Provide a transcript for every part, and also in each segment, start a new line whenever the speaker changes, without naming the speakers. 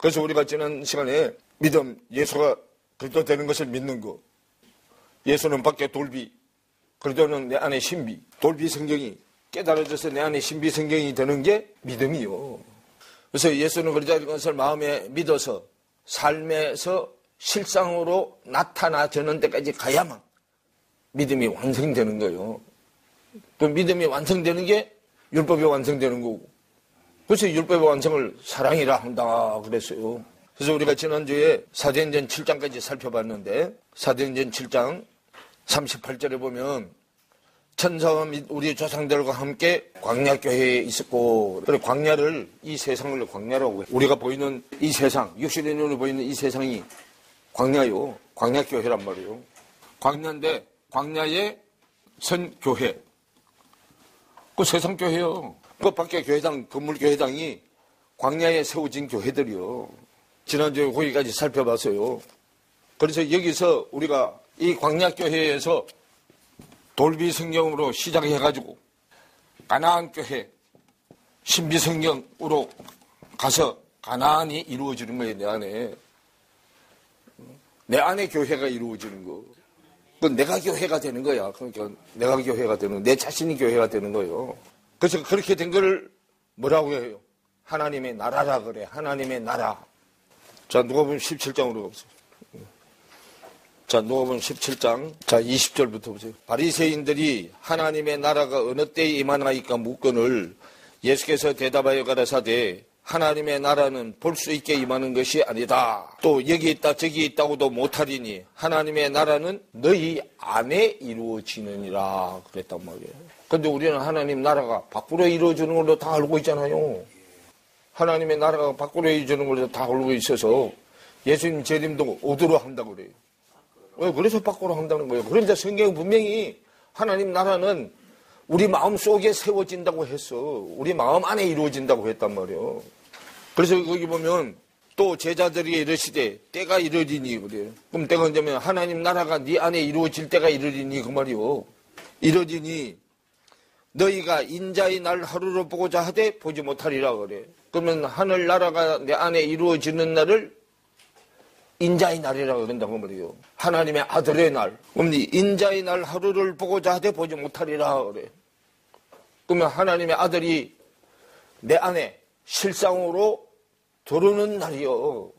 그래서 우리가 지난 시간에 믿음, 예수가 그리스도 되는 것을 믿는 거, 예수는 밖에 돌비, 그리스도는 내 안에 신비, 돌비 성경이 깨달아져서 내 안에 신비 성경이 되는 게 믿음이요. 그래서 예수는 그리스도인 것을 마음에 믿어서 삶에서 실상으로 나타나지는 데까지 가야만 믿음이 완성되는 거예요. 또 믿음이 완성되는 게 율법이 완성되는 거고. 그래서 율법의 완성을 사랑이라 한다 그랬어요. 그래서 우리가 지난주에 사도행전 7장까지 살펴봤는데 사도행전 7장 38절에 보면 천사와 우리 조상들과 함께 광야교회에 있었고, 그래 광야를, 이 세상을 광야라고 해. 우리가 보이는 이 세상, 육신의 눈으로 보이는 이 세상이 광야요. 광야교회란 말이에요. 광야인데 광야에 선 교회. 그 세상 교회요. 그 밖에 교회당, 건물 교회당이 광야에 세워진 교회들이요. 지난주에 거기까지 살펴봤어요. 그래서 여기서 우리가 이 광야교회에서 돌비 성경으로 시작해가지고 가나안 교회 신비 성경으로 가서 가나안이 이루어지는 거예요. 내 안에 교회가 이루어지는 거. 그건 내가 교회가 되는 거야. 그러니까 내가 교회가 되는 거, 내 자신이 교회가 되는 거예요. 그래서 그렇게 된 걸 뭐라고 해요? 하나님의 나라라 그래. 하나님의 나라. 자, 누가복음 17장으로 가보세요. 자, 누가복음 17장, 자, 20절부터 보세요. 바리새인들이 하나님의 나라가 어느 때에 임하나이까 묻거늘 예수께서 대답하여 가라사대 하나님의 나라는 볼 수 있게 임하는 것이 아니다. 또 여기 있다 저기 있다고도 못하리니 하나님의 나라는 너희 안에 이루어지느니라 그랬단 말이에요. 근데 우리는 하나님 나라가 밖으로 이루어지는 걸로 다 알고 있잖아요. 하나님의 나라가 밖으로 이루어지는 걸로 다 알고 있어서 예수님 재림도 어디로 한다고 그래요. 왜? 그래서 밖으로 한다는 거예요. 그런데 성경은 분명히 하나님 나라는 우리 마음 속에 세워진다고 했어. 우리 마음 안에 이루어진다고 했단 말이에요. 그래서 거기 보면 또 제자들이 이르시되 때가 이르리니 그래요. 그럼 때가 언제면 하나님 나라가 네 안에 이루어질 때가 이르리니 그 말이요. 이르리니 너희가 인자의 날 하루를 보고자 하되 보지 못하리라 그래. 그러면 하늘 나라가 내 안에 이루어지는 날을 인자의 날이라고 그런다고 말이에요. 하나님의 아들의 날. 그럼 인자의 날 하루를 보고자 하되 보지 못하리라 그래. 그러면 하나님의 아들이 내 안에 실상으로 들어오는 날이요.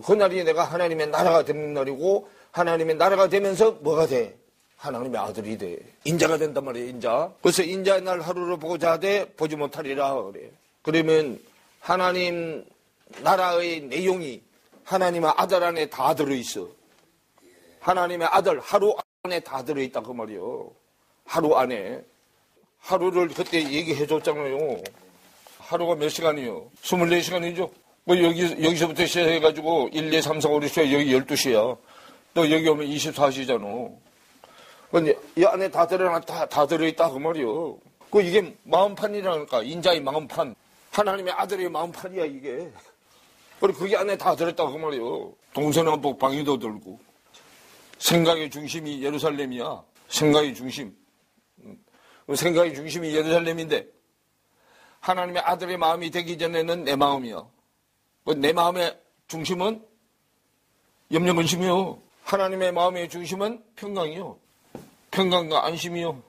그 날이 내가 하나님의 나라가 되는 날이고, 하나님의 나라가 되면서 뭐가 돼? 하나님의 아들이 돼. 인자가 된단 말이에요. 인자. 그래서 인자의 날 하루를 보고자 하되 보지 못하리라 그래. 그러면 하나님 나라의 내용이 하나님의 아들 안에 다 들어있어. 하나님의 아들 하루 안에 다 들어있다 그 말이에요. 하루 안에. 하루를 그때 얘기해 줬잖아요. 하루가 몇 시간이요? 24시간이죠. 뭐 여기서부터 시작해가지고 1, 2, 3, 4, 5, 6, 7, 여기 12시야. 또 여기 오면 24시잖아. 근데 이 안에 다 들어있다 그 말이에요. 그 이게 마음판이라니까. 인자의 마음판. 하나님의 아들의 마음판이야 이게. 그리고 그게 안에 다 들었다고 그 말이에요. 동서남북 방위도 들고. 생각의 중심이 예루살렘이야. 생각의 중심. 생각의 중심이 예루살렘인데 하나님의 아들의 마음이 되기 전에는 내 마음이야. 내 마음의 중심은 염려근심이요. 하나님의 마음의 중심은 평강이요. 평강과 안심이요.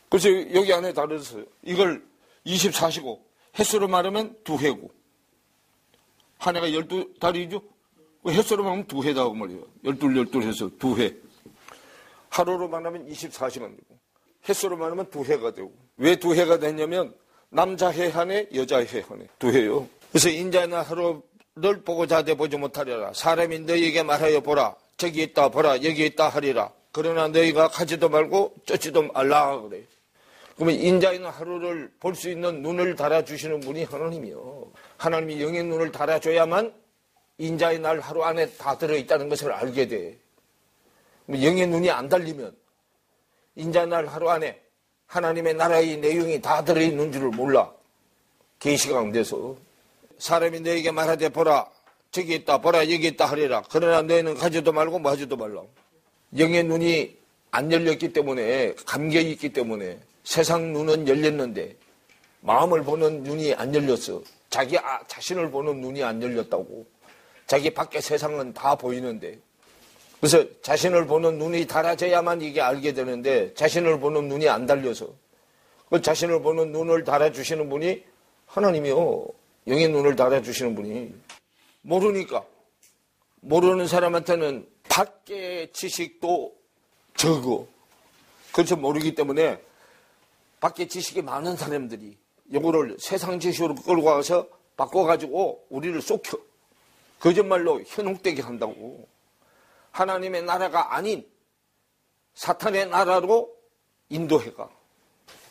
그래서 여기 안에 다 들었어요. 이걸 24시고 햇수로 말하면 2회고 한 해가 12달이죠. 햇수로 말하면 2회다 그 말이에요. 12 해서 2회. 하루로 말하면 24시간이고 햇수로 말하면 2회가 되고. 왜 2회가 됐냐면 남자 해 한 해, 여자 해 한 해. 2회요. 그래서 인자의 날 하루를 보고자 하되 보지 못하리라. 사람이 너희에게 말하여 보라. 저기 있다 보라. 여기 있다 하리라. 그러나 너희가 가지도 말고 쫓지도 말라 그래. 그러면 인자의 날 하루를 볼 수 있는 눈을 달아주시는 분이 하나님이요. 하나님이 영의 눈을 달아줘야만 인자의 날 하루 안에 다 들어있다는 것을 알게 돼. 영의 눈이 안 달리면 인자의 날 하루 안에 하나님의 나라의 내용이 다 들어있는 줄을 몰라. 계시가 안 돼서. 사람이 너에게 말하되 보라. 저기 있다 보라 여기 있다 하리라. 그러나 너희는 가지도 말고 뭐 하지도 말라. 영의 눈이 안 열렸기 때문에 감겨있기 때문에 세상 눈은 열렸는데 마음을 보는 눈이 안 열렸어. 자기 자신을 보는 눈이 안 열렸다고. 자기 밖에 세상은 다 보이는데. 그래서 자신을 보는 눈이 달아져야만 이게 알게 되는데 자신을 보는 눈이 안 달려서 그 자신을 보는 눈을 달아주시는 분이 하나님이요. 영의 눈을 달아주시는 분이. 모르니까. 모르는 사람한테는 밖의 지식도 적어. 그래서 모르기 때문에 밖에 지식이 많은 사람들이 이거를 세상 지식으로 끌고 와서 바꿔가지고 우리를 속여. 거짓말로 현혹되게 한다고. 하나님의 나라가 아닌 사탄의 나라로 인도해가.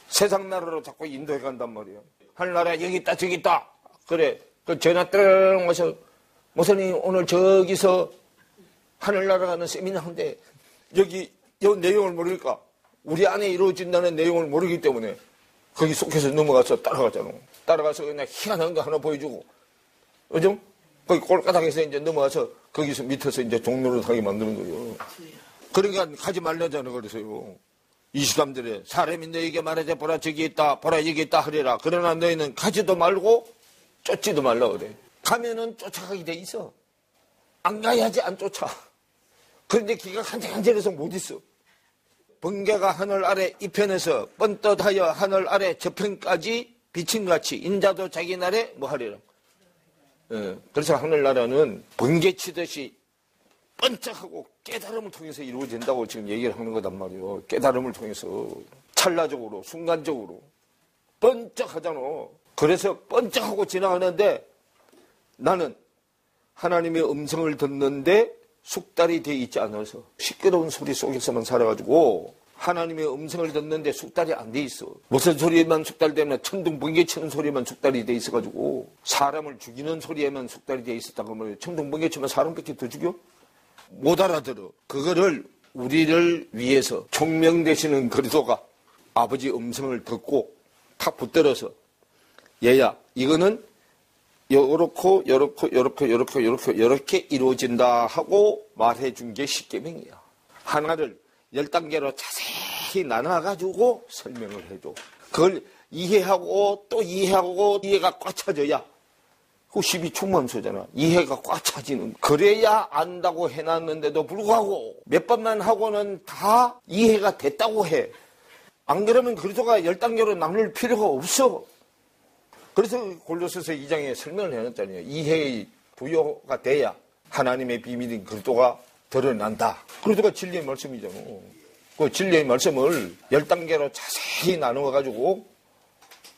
세상 나라로 자꾸 인도해간단 말이에요. 하늘나라 여기 있다 저기 있다. 그래. 그 전화 땡 와서 목사님 오늘 저기서 하늘나라 가는 세미나 한데 여기 이 내용을 모르니까 우리 안에 이루어진다는 내용을 모르기 때문에 거기 속해서 넘어가서 따라가잖아. 따라가서 그냥 희한한 거 하나 보여주고. 그죠? 거기 꼴가닥에서 이제 넘어가서 거기서 밑에서 이제 종로를 하게 만드는 거예요. 그러니까 가지 말라잖아. 그래서요. 23절에 사람이 너에게 말하자 보라 저기 있다 보라 여기 있다 하리라. 그러나 너희는 가지도 말고 쫓지도 말라 그래. 가면은 쫓아가게 돼 있어. 안 가야지 안 쫓아. 그런데 기가 간질간질해서 못 있어. 번개가 하늘 아래 이편에서 뻔떳하여 하늘 아래 저편까지 비침같이 인자도 자기 날에 뭐 하리라. 그래서 하늘나라는 번개 치듯이 번쩍하고 깨달음을 통해서 이루어진다고 지금 얘기를 하는 거단 말이에요. 깨달음을 통해서 찰나적으로 순간적으로 번쩍하잖아. 그래서 번쩍하고 지나가는데 나는 하나님의 음성을 듣는데 숙달이 돼 있지 않아서 시끄러운 소리 속에서만 살아가지고 하나님의 음성을 듣는데 숙달이 안 돼 있어. 무슨 소리에만 숙달되면 천둥 번개 치는 소리에만 숙달이 돼 있어가지고 사람을 죽이는 소리에만 숙달이 돼 있었다고 하면 천둥 번개 치면 사람밖에 더 죽여? 못 알아들어. 그거를 우리를 위해서 총명 되시는 그리스도가 아버지 음성을 듣고 탁 붙들어서 얘야 이거는 요렇고 요렇게 이루어진다 하고 말해준 게 십계명이야. 하나를 10단계로 자세히 나눠가지고 설명을 해줘. 그걸 이해하고 또 이해하고 이해가 꽉 차져야 그 12충만소잖아. 이해가 꽉 차지는. 그래야 안다고 해놨는데도 불구하고 몇 번만 하고는 다 이해가 됐다고 해. 안 그러면 그리스도가 10단계로 나눌 필요가 없어. 그래서 골로새서 2장에 설명을 해놨잖아요. 이해의 부여가 돼야 하나님의 비밀인 그리스도가 드러난다. 그리스도가 진리의 말씀이잖아. 그 진리의 말씀을 10단계로 자세히 나누어가지고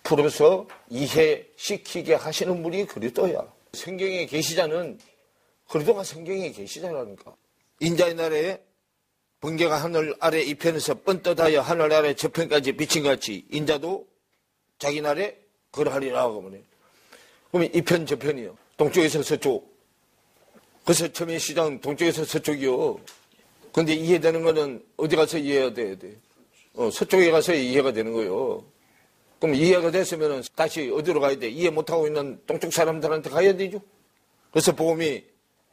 풀어서 이해시키게 하시는 분이 그리스도야. 성경의 계시자는 그리스도가 성경의 계시자라니까. 인자의 날에 번개가 하늘 아래 이편에서 뻔떳하여 하늘 아래 저편까지 비침같이 인자도 자기 날에 그러하리라 그러면 그러면 이편 저편이요. 동쪽에서 서쪽. 그래서 처음에 시장 동쪽에서 서쪽이요. 근데 이해되는 거는 어디 가서 이해가 돼야 돼. 서쪽에 가서 이해가 되는 거예요. 그럼 이해가 됐으면 다시 어디로 가야 돼? 이해 못하고 있는 동쪽 사람들한테 가야 되죠. 그래서 복음이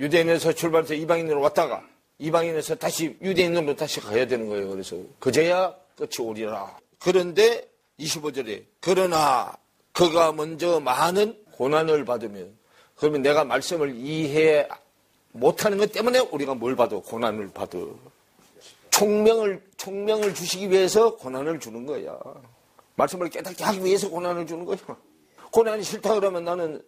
유대인에서 출발해서 이방인으로 왔다가 이방인에서 다시 유대인으로 다시 가야 되는 거예요. 그래서 그제야 끝이 오리라. 그런데 25절에 그러나 그가 먼저 많은 고난을 받으면 그러면 내가 말씀을 이해 못하는 것 때문에 우리가 뭘 받아? 고난을 받아. 총명을 주시기 위해서 고난을 주는 거야. 말씀을 깨닫게 하기 위해서 고난을 주는 거야. 고난이 싫다 그러면 나는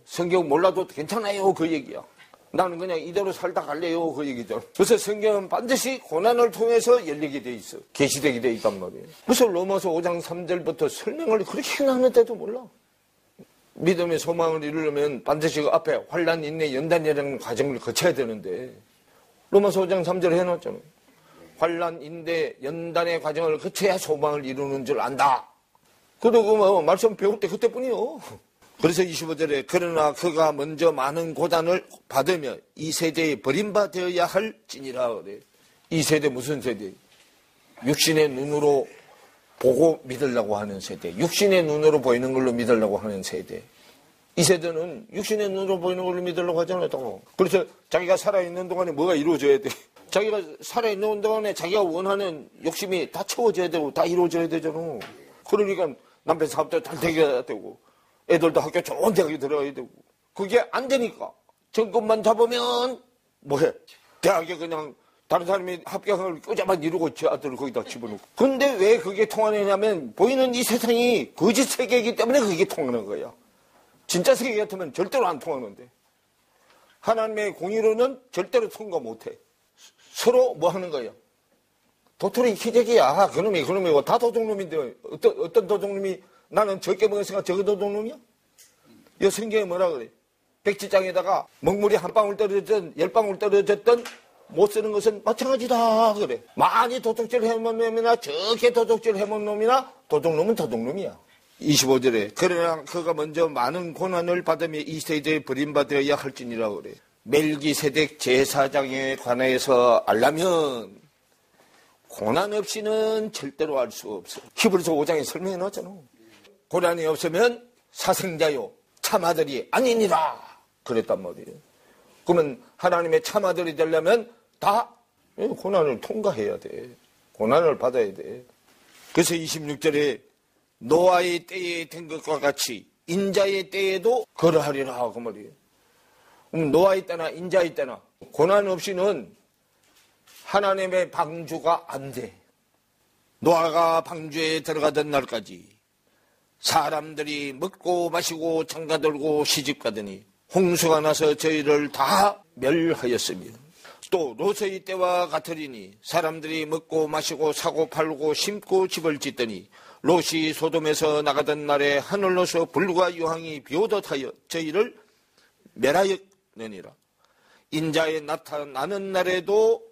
성경 몰라도 괜찮아요 그 얘기야. 나는 그냥 이대로 살다 갈래요 그 얘기죠. 그래서 성경은 반드시 고난을 통해서 열리게 돼 있어. 계시되게 돼 있단 말이에요. 그래서 로마서 5장 3절부터 설명을 그렇게 해놨는데도 몰라. 믿음의 소망을 이루려면 반드시 그 앞에 환난, 인내, 연단이라는 과정을 거쳐야 되는데 로마서 5장 3절에 해놨잖아요. 환난, 인내, 연단의 과정을 거쳐야 소망을 이루는 줄 안다. 그리고 뭐 말씀 배울 때 그때뿐이요. 그래서 25절에 그러나 그가 먼저 많은 고난을 받으며 이 세대에 버림받아야 할지니라 그래. 이 세대 무슨 세대? 육신의 눈으로 보고 믿으려고 하는 세대. 육신의 눈으로 보이는 걸로 믿으려고 하는 세대. 이 세대는 육신의 눈으로 보이는 걸로 믿으려고 하잖아요. 그래서 자기가 살아있는 동안에 뭐가 이루어져야 돼. 자기가 살아있는 동안에 자기가 원하는 욕심이 다 채워져야 되고 다 이루어져야 되잖아. 그러니까 남편 사업도 잘 되게 해야 되고 애들도 학교 좋은 대학에 들어가야 되고. 그게 안 되니까. 정권만 잡으면 뭐해? 대학에 그냥 다른 사람이 합격을 끄자만 이루고 제 아들을 거기다 집어넣고. 근데 왜 그게 통하느냐면 보이는 이 세상이 거짓 세계이기 때문에 그게 통하는 거야. 진짜 세계 같으면 절대로 안 통하는데. 하나님의 공의로는 절대로 통과 못해. 서로 뭐 하는 거야? 도토리 기적이야. 그놈이 다 도둑놈인데 어떤 도둑놈이 나는 적게 먹었으니까 저거 도둑놈이야? 이 성경에 뭐라 그래? 백지장에다가 먹물이 한 방울 떨어졌든 10방울 떨어졌든 못 쓰는 것은 마찬가지다 그래. 많이 도둑질 해먹는 놈이나 적게 도둑질 해먹는 놈이나 도둑놈은 도둑놈이야. 25절에 그러나 그가 먼저 많은 고난을 받으며 이 세대에 버림받아야 할지니라 그래. 멜기세덱 제사장에 관해서 알려면 고난 없이는 절대로 알 수 없어. 히브리서 5장에 설명해 놨잖아. 고난이 없으면 사생자요 참아들이 아니니라 그랬단 말이에요. 그러면 하나님의 참아들이 되려면 다 고난을 통과해야 돼. 고난을 받아야 돼. 그래서 26절에 노아의 때에 된 것과 같이 인자의 때에도 그러하리라 그 말이에요. 그럼 노아의 때나 인자의 때나 고난 없이는 하나님의 방주가 안 돼. 노아가 방주에 들어가던 날까지 사람들이 먹고 마시고 장가들고 시집가더니 홍수가 나서 저희를 다 멸하였으며 또 롯의 때와 같으리니 사람들이 먹고 마시고 사고 팔고 심고 집을 짓더니 롯이 소돔에서 나가던 날에 하늘로서 불과 유황이 비오듯 하여 저희를 멸하였느니라. 인자에 나타나는 날에도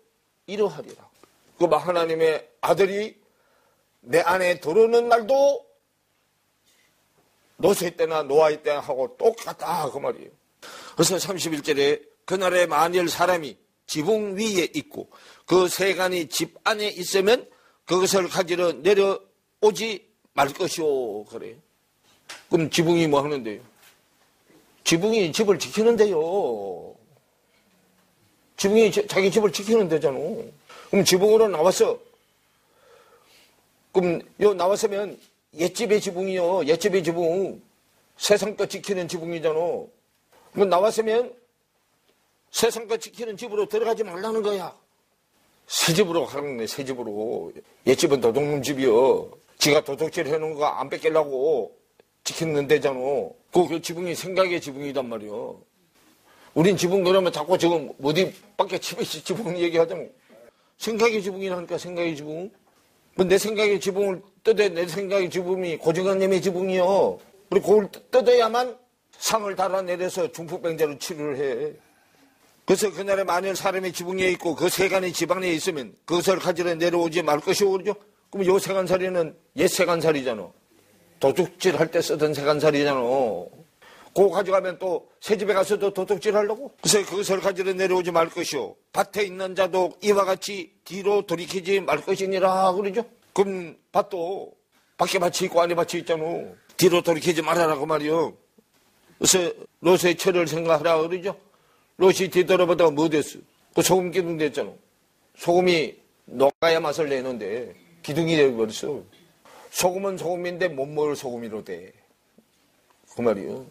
이러하리라. 그 하나님의 아들이 내 안에 들어오는 날도 롯의 때나 노아의 때나 하고 똑같다 그 말이에요. 그래서 31절에 그날에 만일 사람이 지붕 위에 있고 그 세간이 집 안에 있으면 그것을 가지러 내려오지 말 것이오 그래요. 그럼 지붕이 뭐 하는데요? 지붕이 집을 지키는데요. 지붕이 자기 집을 지키는 데잖아. 그럼 지붕으로 나왔어. 그럼 요 나왔으면 옛집의 지붕이요. 옛집의 지붕. 세상 것 지키는 지붕이잖아. 그럼 나왔으면 세상 것 지키는 집으로 들어가지 말라는 거야. 새 집으로 가는 거야. 새 집으로. 옛집은 도둑놈 집이요. 지가 도둑질 해놓은 거 안 뺏기려고 지키는 데잖아. 그 지붕이 생각의 지붕이단 말이야. 우린 지붕 그러면 자꾸 지금 어디 밖에 집에 지붕 얘기하잖아. 생각의 지붕이라니까 생각의 지붕. 뭐 내 생각의 지붕을 뜯어야 내 생각의 지붕이 고정관념의 지붕이요. 그리고 그걸 뜯어야만 상을 달아내려서 중풍병자로 치료를 해. 그래서 그날에 만일 사람의 지붕에 있고 그 세간의 지방에 있으면 그것을 가지러 내려오지 말 것이오 그러죠. 그럼 요 세간살이는 옛 세간살이잖아. 도둑질 할 때 쓰던 세간살이잖아. 그거 가져가면 또 새 집에 가서도 도둑질 하려고? 그래서 그것을 가지러 내려오지 말 것이오. 밭에 있는 자도 이와 같이 뒤로 돌이키지 말 것이니라 그러죠. 그럼 밭도 밖에 밭이 있고 안에 밭이 있잖아. 뒤로 돌이키지 말아라고 말이요. 그래서 롯의 철을 생각하라 그러죠. 롯이 뒤돌아보다가 뭐 됐어? 그 소금 기둥 됐잖아. 소금이 녹아야 맛을 내는데 기둥이 되어버렸어. 소금은 소금인데 못 먹을 소금이로 돼. 그 말이요.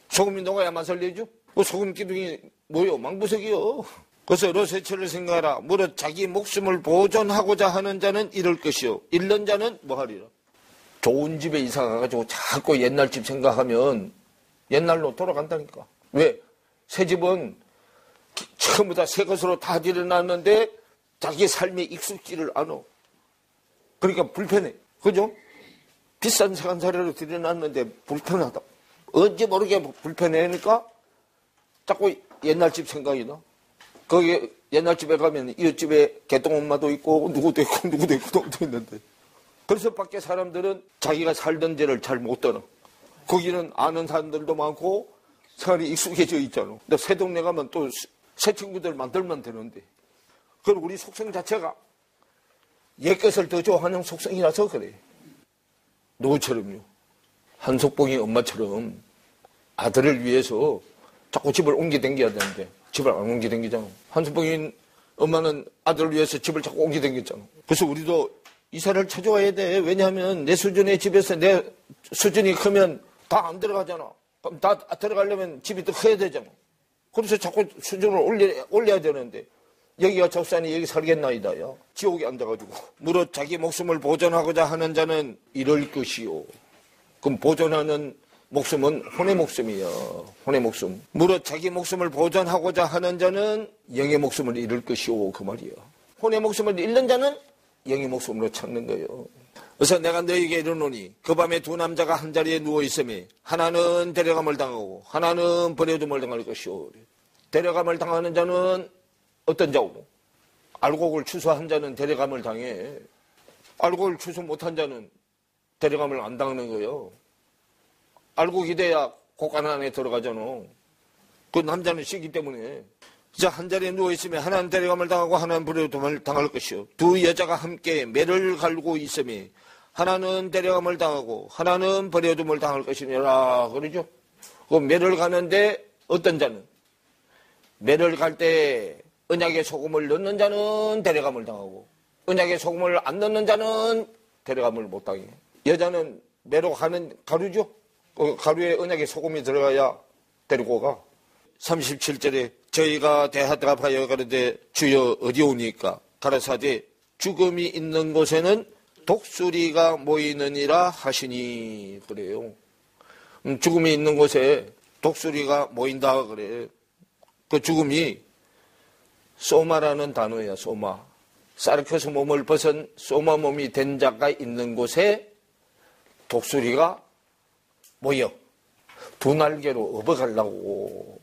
소금이 녹아야 맛을 내죠? 그 소금 기둥이 뭐요? 망부석이요. 그래서 롯의 철을 생각하라. 무릇 자기 목숨을 보존하고자 하는 자는 이럴 것이요. 잃는 자는 뭐 하리라. 좋은 집에 이사 가가지고 자꾸 옛날 집 생각하면 옛날로 돌아간다니까. 왜? 새 집은 처음부터 새 것으로 다 들여놨는데 자기 삶에 익숙지를 않아. 그러니까 불편해. 그죠? 비싼 세간살이로 들여놨는데 불편하다. 언제 모르게 불편해니까 자꾸 옛날 집 생각이 나. 거기 옛날 집에 가면 이웃집에 개똥 엄마도 있고 누구도 있고 누구도 있고 누구도 있는데. 그래서 밖에 사람들은 자기가 살던 데를 잘 못 떠나. 거기는 아는 사람들도 많고 생활이 익숙해져 있잖아. 근데 새 동네 가면 또 새 친구들 만들면 되는데. 그리고 우리 속성 자체가 옛 것을 더 좋아하는 속성이라서 그래. 누구처럼요? 한석봉이 엄마처럼 아들을 위해서 자꾸 집을 옮겨댕겨야 되는데 집을 안 옮겨댕기잖아. 한석봉이 엄마는 아들을 위해서 집을 자꾸 옮겨댕겼잖아. 그래서 우리도 이사를 찾아와야 돼. 왜냐하면 내 수준의 집에서 내 수준이 크면 다 안 들어가잖아. 그럼 다 들어가려면 집이 더 커야 되잖아. 그래서 자꾸 수준을 올려야 되는데 여기가 적산이 여기 살겠나이다요. 지옥에 앉아가지고. 무릇 자기 목숨을 보존하고자 하는 자는 잃을 것이요. 그럼 보존하는 목숨은 혼의 목숨이야. 혼의 목숨. 무릇 자기 목숨을 보존하고자 하는 자는 영의 목숨을 잃을 것이요. 그 말이야. 혼의 목숨을 잃는 자는 영의 목숨으로 찾는 거예요. 그래서 내가 너에게 이르노니 그 밤에 두 남자가 한 자리에 누워 있으며 하나는 데려감을 당하고 하나는 버려둠을 당할 것이요. 데려감을 당하는 자는 어떤 자고 알곡을 추수한 자는 데려감을 당해. 알곡을 추수 못한 자는 데려감을 안 당하는 거예요. 알곡이 돼야 곡간 안에 들어가잖아. 그 남자는 쉬기 때문에. 자, 한 자리에 누워있으면 하나는 데려감을 당하고 하나는 버려둠을 당할 것이요. 두 여자가 함께 매를 갈고 있으며 하나는 데려감을 당하고 하나는 버려둠을 당할 것이니라. 그러죠? 그 매를 가는데 어떤 자는 매를 갈 때 언약에 소금을 넣는 자는 데려감을 당하고 언약에 소금을 안 넣는 자는 데려감을 못 당해. 여자는 매로 가는 가루죠? 그 가루에 언약에 소금이 들어가야 데리고 가. 37절에 저희가 대답하여 가로되 주여 어디 오니까 가라사대 죽음이 있는 곳에는 독수리가 모이느니라 하시니. 그래요. 죽음이 있는 곳에 독수리가 모인다 그래. 그 죽음이 소마라는 단어야. 소마. 사르켜서 몸을 벗은 소마 몸이 된 자가 있는 곳에 독수리가 모여 두 날개로 업어가려고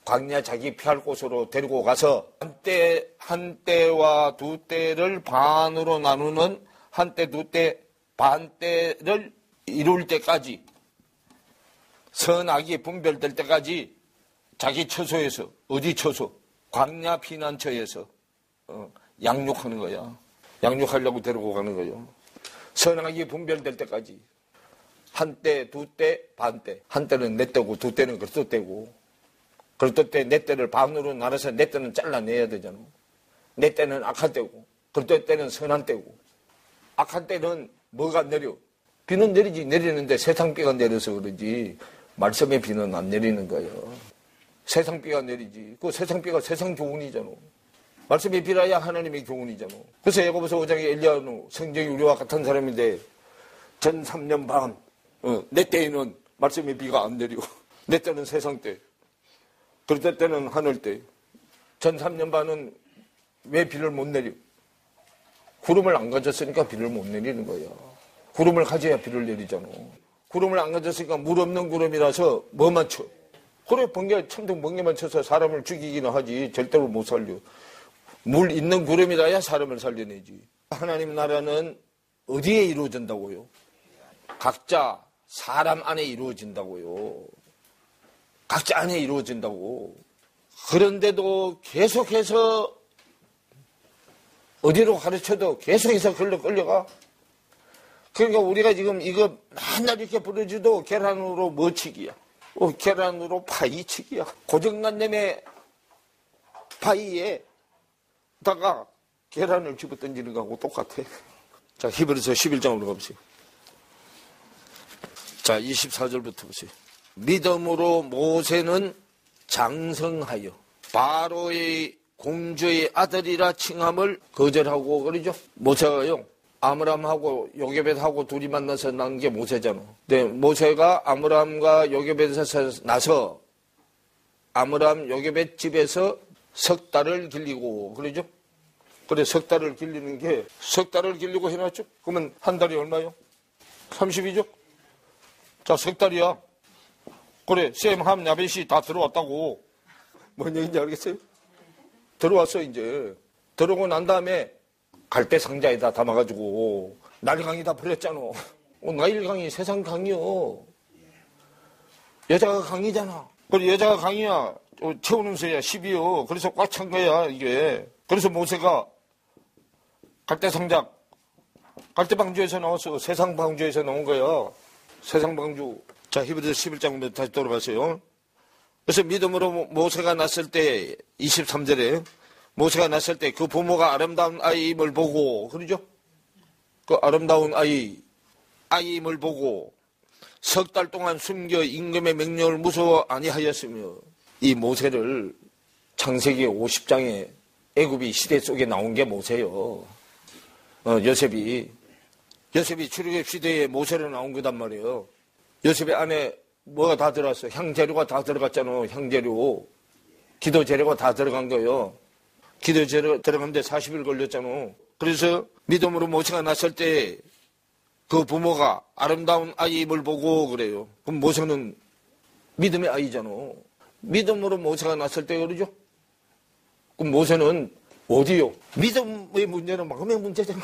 광야 자기 피할 곳으로 데리고 가서 한 때와 두 때를 반으로 나누는 한 때, 두 때, 반 때를 이룰 때까지 선악이 분별될 때까지 자기 처소에서 어디 처소? 광야 피난처에서 양육하는 거야. 양육하려고 데리고 가는 거예요. 선악이 분별될 때까지 한 때, 두 때, 반 때. 한 때는 내 때고 두 때는 그릇 때고 그릇 때 내 때를 반으로 나눠서 내 때는 잘라내야 되잖아. 내 때는 악한 때고 그릇 때는 선한 때고 악한 때는 뭐가 내려? 비는 내리지. 내리는데 세상비가 내려서 그러지 말씀의 비는 안 내리는 거예요. 세상비가 내리지. 그 세상비가 세상 교훈이잖아. 말씀이 비라야 하나님의 교훈이잖아. 그래서 야고보서 5장에 엘리야는 성경이 우리와 같은 사람인데 전 3년 반 내 때에는 말씀의 비가 안 내리고 내 때는 세상 때 그럴 때는 하늘 때 전 3년 반은 왜 비를 못 내려? 구름을 안 가졌으니까 비를 못 내리는 거야. 구름을 가져야 비를 내리잖아. 구름을 안 가졌으니까 물 없는 구름이라서 뭐만 쳐? 그래 번개 천둥 번개만 쳐서 사람을 죽이기는 하지 절대로 못 살려. 물 있는 구름이라야 사람을 살려내지. 하나님 나라는 어디에 이루어진다고요? 각자 사람 안에 이루어진다고요. 각자 안에 이루어진다고. 그런데도 계속해서 어디로 가르쳐도 계속해서 걸로 끌려가. 그러니까 우리가 지금 이거 맨날 이렇게 부르지도 계란으로 뭐치기야. 계란으로 파이치기야. 고정관념의 파이에다가 계란을 집어던지는 거하고 똑같아. 자, 히브리서 11장으로 가보세요. 자, 24절부터 보세요. 믿음으로 모세는 장성하여 바로의 공주의 아들이라 칭함을 거절하고 그러죠. 모세가요. 아므람하고 요게벳하고 둘이 만나서 난 게 모세잖아. 근데 모세가 아므람과 요게벳에서 나서 아므람 요게벳 집에서 석 달을 길리고 그러죠. 그래 석 달을 길리는 게 석 달을 길리고 해놨죠. 그러면 한 달이 얼마요? 30이죠. 자, 석 달이야. 그래 셈, 함, 야벳이 다 들어왔다고. 뭔 얘기인지 알겠어요? 들어왔어 이제. 들어오고 난 다음에 갈대 상자에다 담아가지고 나일강에다 버렸잖아. 나일강이 세상 강이요. 여자가 강이잖아. 그래 여자가 강이야. 채우는 새야 10이요. 그래서 꽉 찬 거야 이게. 그래서 모세가 갈대 상자, 갈대 방주에서 나왔어. 세상 방주에서 나온 거야. 세상 방주. 자, 히브리서 11장부터 다시 돌아가세요. 그래서 믿음으로 모세가 났을 때 23절에 모세가 났을 때 그 부모가 아름다운 아이임을 보고 그러죠? 그 아름다운 아이임을 보고 석 달 동안 숨겨 임금의 명령을 무서워 아니하였으며. 이 모세를 창세기 50장에 애굽이 시대 속에 나온 게 모세요. 요셉이 출애굽 시대에 모세로 나온 거단 말이에요. 요셉의 안에 뭐가 다 들어갔어? 향재료가 다 들어갔잖아. 향재료. 기도 재료가 다 들어간 거예요. 기도 재료 들어가는데 40일 걸렸잖아. 그래서 믿음으로 모세가 났을 때 그 부모가 아름다운 아이임을 보고 그래요. 그럼 모세는 믿음의 아이잖아. 믿음으로 모세가 났을 때 그러죠. 그럼 모세는 어디요? 믿음의 문제는 마음의 문제잖아.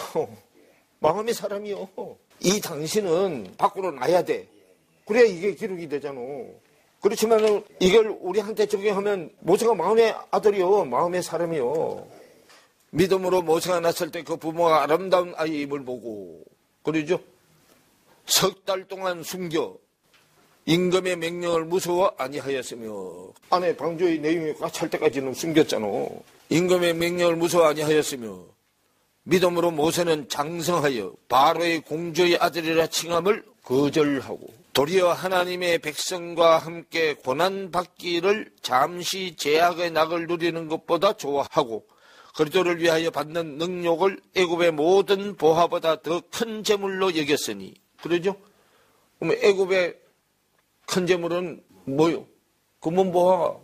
마음의 사람이요. 이 당신은 밖으로 나야 돼. 그래야 이게 기록이 되잖아. 그렇지만 이걸 우리한테 적용하면 모세가 마음의 아들이요. 마음의 사람이요. 믿음으로 모세가 났을 때 그 부모가 아름다운 아이임을 보고 그러죠. 석 달 동안 숨겨 임금의 명령을 무서워 아니하였으며. 안에 방주의 내용이 꽉 찰 때까지는 숨겼잖아. 임금의 명령을 무서워 아니하였으며 믿음으로 모세는 장성하여 바로의 공주의 아들이라 칭함을 거절하고 도리어 하나님의 백성과 함께 고난받기를 잠시 제약의 낙을 누리는 것보다 좋아하고 그리스도를 위하여 받는 능력을 애굽의 모든 보화보다 더 큰 재물로 여겼으니. 그러죠? 그러면 애굽의 큰 재물은 뭐요? 금은보화,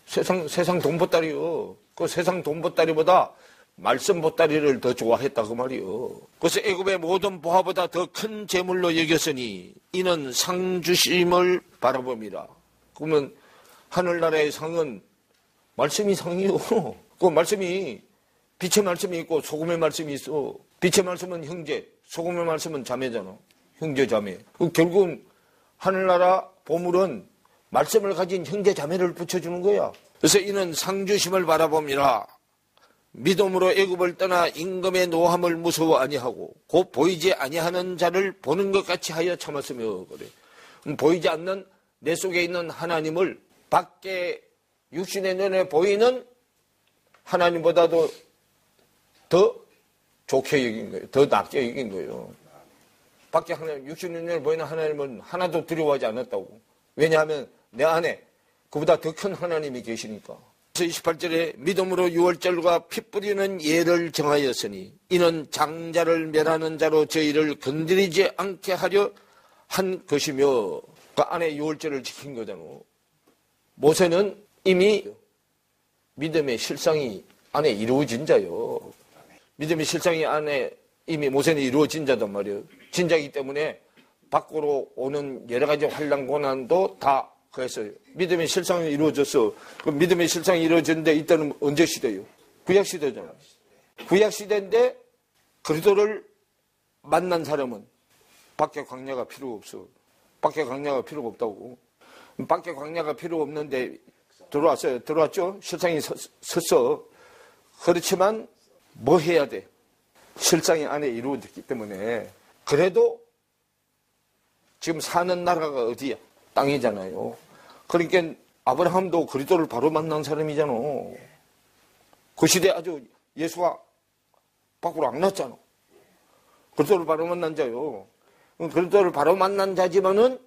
세상 돈보따리요. 그 세상 돈보따리보다 말씀 보따리를 더 좋아했다 그 말이요. 그래서 애굽의 모든 보화보다 더 큰 재물로 여겼으니 이는 상 주심을 바라봅니다. 그러면 하늘나라의 상은 말씀이 상이요. 그 말씀이 빛의 말씀이 있고 소금의 말씀이 있어. 빛의 말씀은 형제, 소금의 말씀은 자매잖아. 형제 자매. 결국은 하늘나라 보물은 말씀을 가진 형제 자매를 붙여주는 거야. 그래서 이는 상주심을 바라봅니다. 믿음으로 애굽을 떠나 임금의 노함을 무서워 아니하고 곧 보이지 아니하는 자를 보는 것 같이 하여 참았으며. 그래. 보이지 않는 내 속에 있는 하나님을 밖에 육신의 눈에 보이는 하나님보다도 더 좋게 여긴 거예요. 더 낫게 여긴 거예요. 밖에 하나님, 육신의 눈에 보이는 하나님은 하나도 두려워하지 않았다고. 왜냐하면 내 안에 그보다 더 큰 하나님이 계시니까. 그래서 28절에 믿음으로 유월절과 피 뿌리는 예를 정하였으니 이는 장자를 멸하는 자로 저희를 건드리지 않게 하려 한 것이며. 그 안에 유월절을 지킨 거잖아. 모세는 이미 믿음의 실상이 안에 이루어진 자요. 믿음의 실상이 안에 이미 모세는 이루어진 자단 말이에요. 진자이기 때문에 밖으로 오는 여러 가지 환난 고난도 다 그랬어요. 믿음의 실상이 이루어졌어. 그럼 믿음의 실상이 이루어졌는데 이때는 언제 시대예요? 구약 시대잖아. 구약 시대인데 그리스도를 만난 사람은 밖에 광야가 필요 없어. 밖에 광야가 필요가 없다고. 밖에 광야가 필요 없는데 들어왔어요. 들어왔죠? 실상이 섰어. 그렇지만 뭐 해야 돼? 실상이 안에 이루어졌기 때문에. 그래도 지금 사는 나라가 어디야? 땅이잖아요. 그러니까 아브라함도 그리스도를 바로 만난 사람이잖아. 그 시대에 아주 예수가 밖으로 안 났잖아. 그리스도를 바로 만난 자요. 그리스도를 바로 만난 자지만은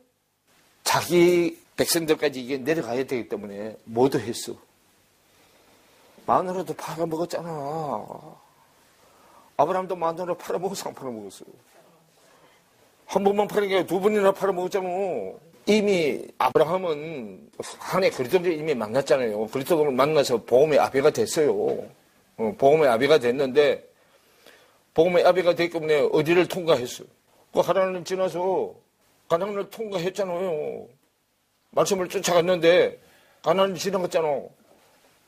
자기 백성들까지 이게 내려가야 되기 때문에 뭐도 했어. 마누라도 팔아먹었잖아. 아브라함도 마누라 팔아먹었어, 안 팔아먹었어요? 한 번만 파는 게 아니라 두 번이나 팔아먹었잖아. 이미 아브라함은 한해 그리스도를 이미 만났잖아요. 그리스도를 만나서 복음의 아비가 됐어요. 복음의 아비가 됐는데 복음의 아비가 됐기 때문에 어디를 통과했어요? 그 하나님을 지나서 가나안을 통과했잖아요. 말씀을 쫓아갔는데 가나안을 지나갔잖아.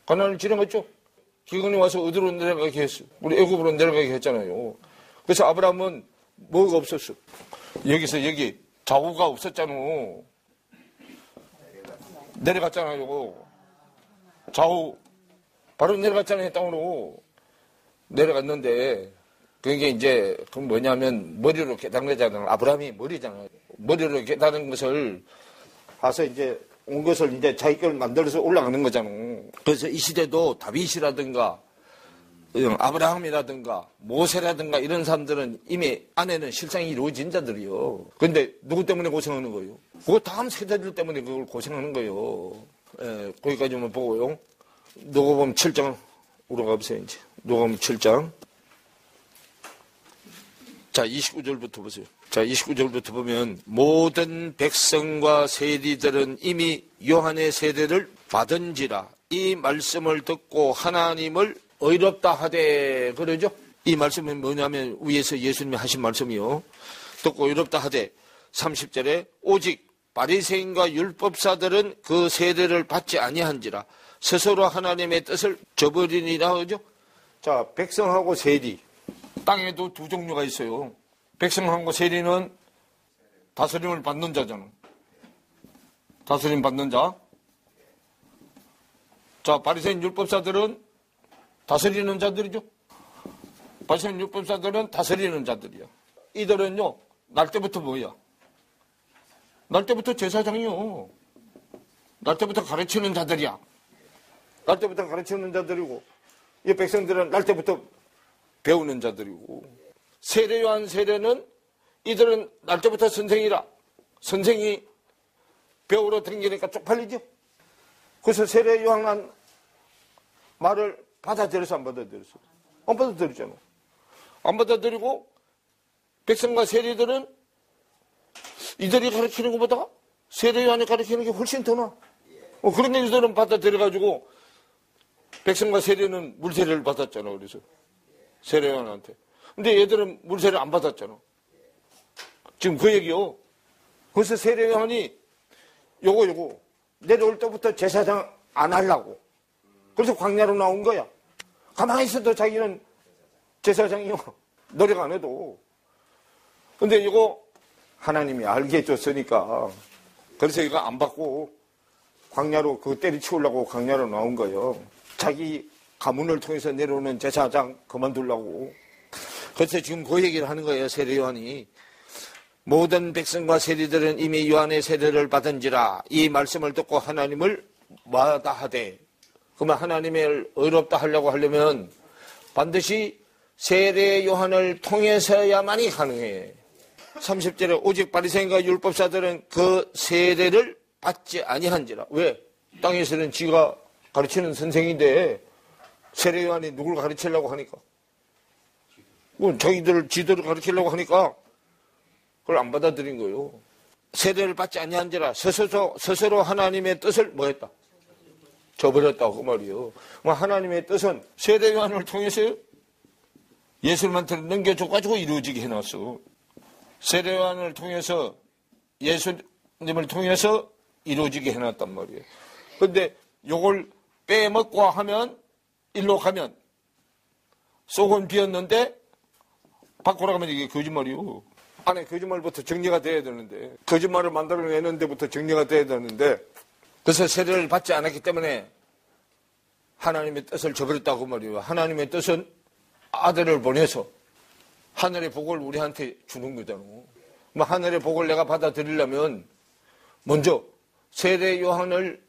가나안을 지나갔죠? 기근이 와서 어디로 내려가게 했어요? 우리 애굽으로 내려가게 했잖아요. 그래서 아브라함은 뭐가 없었어? 여기서 여기 좌우가 없었잖아. 내려갔잖아요. 좌우 바로 내려갔잖아요. 땅으로 내려갔는데 그게 이제 그 뭐냐면 머리로 깨달은 거잖아요. 아브라함이 머리잖아요. 머리로 깨달은 것을 가서 이제 온 것을 이제 자기 걸 만들어서 올라가는 거잖아. 그래서 이 시대도 다윗이라든가 아브라함이라든가 모세라든가 이런 사람들은 이미 안에는 실상이 이루어진 자들이요. 그런데 누구 때문에 고생하는 거예요? 그 다음 세대들 때문에 그걸 고생하는 거예요. 예, 거기까지만 보고요. 누가복음 7장 우리가 보세요. 이제 누가복음 7장. 자, 29절부터 보세요. 자, 29절부터 보면 모든 백성과 세리들은 이미 요한의 세례를 받은지라 이 말씀을 듣고 하나님을 의롭다 하되, 그러죠? 이 말씀은 뭐냐면 위에서 예수님이 하신 말씀이요. 듣고 의롭다 하되 30절에 오직 바리새인과 율법사들은 그 세례를 받지 아니한지라 스스로 하나님의 뜻을 저버리니라, 그러죠? 자, 백성하고 세리. 땅에도 두 종류가 있어요. 백성하고 세리는 다스림을 받는 자잖아. 다스림 받는 자. 자, 바리새인 율법사들은 다스리는 자들이죠. 바리새인 율법사들은 다스리는 자들이야. 이들은요, 날 때부터 뭐야? 날 때부터 제사장이요. 날 때부터 가르치는 자들이야. 날 때부터 가르치는 자들이고, 이 백성들은 날 때부터 배우는 자들이고, 세례 요한 세례는 이들은 날 때부터 선생이라. 선생이 배우러 다니니까 쪽팔리죠. 그래서 세례 요한한 말을 받아들여서 안 받아들였어? 안 받아들였잖아. 안 받아들이고 백성과 세리들은 이들이 가르치는 것보다 세례 요한이 가르치는 게 훨씬 더 나아. 그런데 이들은 받아들여가지고 백성과 세리는 물세례를 받았잖아. 그래서 세례 요한한테. 근데 얘들은 물세례를 안 받았잖아. 지금 그 얘기요. 그래서 세례 요한이 요거 내려올 때부터 제사장 안 하려고. 그래서 광야로 나온 거야. 가만히 있어도 자기는 제사장이요. 노력 안 해도. 근데 이거 하나님이 알게 해줬으니까 그래서 이거 안 받고 광야로 그 때리치우려고 광야로 나온 거예요. 자기 가문을 통해서 내려오는 제사장 그만두려고. 그래서 지금 그 얘기를 하는 거예요. 세례 요한이. 모든 백성과 세리들은 이미 요한의 세례를 받은지라 이 말씀을 듣고 하나님을 마다하되. 그러면 하나님을 의롭다 하려고 하려면 반드시 세례 요한을 통해서야만이 가능해. 30절에 오직 바리새인과 율법사들은 그 세례를 받지 아니한지라. 왜? 땅에서는 지가 가르치는 선생인데 세례 요한이 누굴 가르치려고 하니까. 지들을 가르치려고 하니까 그걸 안 받아들인 거예요. 세례를 받지 아니한지라 스스로 하나님의 뜻을 뭐 했다? 저버렸다고 그 말이에요. 하나님의 뜻은 세례 요한을 통해서 예수님한테 넘겨줘가지고 이루어지게 해놨어. 세례 요한을 통해서 예수님을 통해서 이루어지게 해놨단 말이에요. 그런데 요걸 빼먹고 하면 일로 가면 속은 비었는데 밖으로 가면 이게 거짓말이요. 안에 거짓말부터 정리가 돼야 되는데 거짓말을 만들어내는 데부터 정리가 돼야 되는데 그래서 세례를 받지 않았기 때문에 하나님의 뜻을 저버렸다고 말이에요. 하나님의 뜻은 아들을 보내서 하늘의 복을 우리한테 주는 거잖아. 하늘의 복을 내가 받아들이려면 먼저 세례 요한을